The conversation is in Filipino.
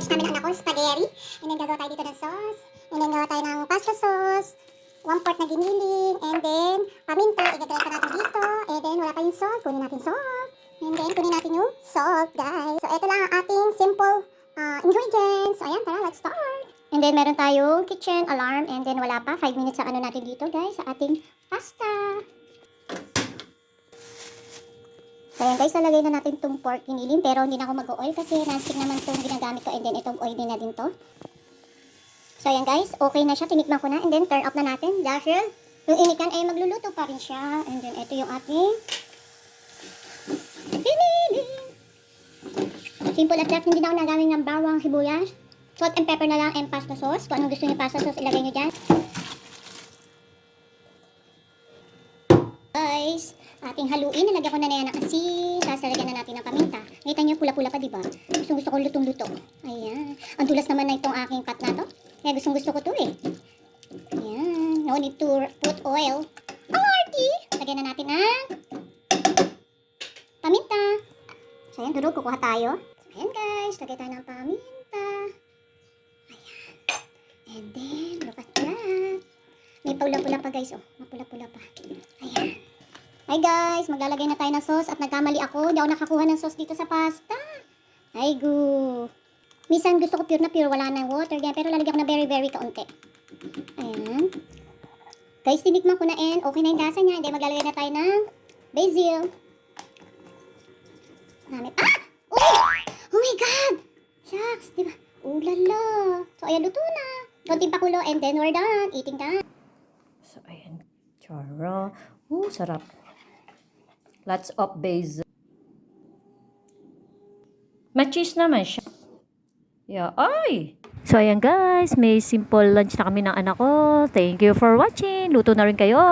Ninemerge namin ang anak ko, spaghetti. And then gagawa tayo dito ng sauce. And then gawa tayo ng pasta sauce. 1/4 na giniling. And then paminta, igagawin natin dito. And then wala pa yung salt, kunin natin salt. And then kunin natin yung salt, guys. So ito lang ang ating simple ingredients. So ayan, tara, let's start. And then meron tayong kitchen alarm. And then wala pa, 5 minutes sa ano natin dito, guys, sa ating pasta. So ayan guys, lalagay na natin itong pork giniling, pero hindi na ako mag-oil kasi non-stick naman itong ginagamit ko, and then itong oil din na din to. So ayan guys, okay na siya, tinikman ko na, and then turn off na natin dahil yung inikan ay magluluto pa rin siya. And then ito yung ating giniling. Simple at that, hindi na ako nagamit ng bawang, sibuyas, salt and pepper na lang, and pasta sauce. Kung anong gusto niyo pasta sauce, ilagay niyo dyan. Guys, ating haluin, nalagyan ko na yan ng asin, sasalagyan na natin ng paminta. Nakita niyo, pula-pula pa, diba? Gusto ko lutong-luto. Ayan. Ang tulas naman na itong aking pot na to. Kaya gusto ko to eh. Ayan. No need to put oil. Ang arty! Lagyan na natin ng paminta. So ayan, durog, kukuha tayo. So ayan guys, lagay tayo ng paminta. Ayan. And then, look at that. May pula-pula pa guys, oh. Mapula-pula pa. Ayan. Hi guys, maglalagay na tayo ng sauce at nagkamali ako. Hindi ako nakakuha ng sauce dito sa pasta. Ay gu. Minsan gusto ko pure na pure, wala na water yan. Pero lalagyan ko na very kaunti. Ayan. Guys, tinikman ko na and okay na yung lasa niya. Hindi, maglalagay na tayo ng basil. Namit. Ah! Oh my God! Shucks, diba? Lala. So ayan, luto na. Konting pakulo and then we're done. Eating time. So, ayan. Chara. Sarap. Lots of basil. Machis naman siya. Yeah, ay! So, ayan guys. May simple lunch na kami ng anak ko. Thank you for watching. Luto na rin kayo.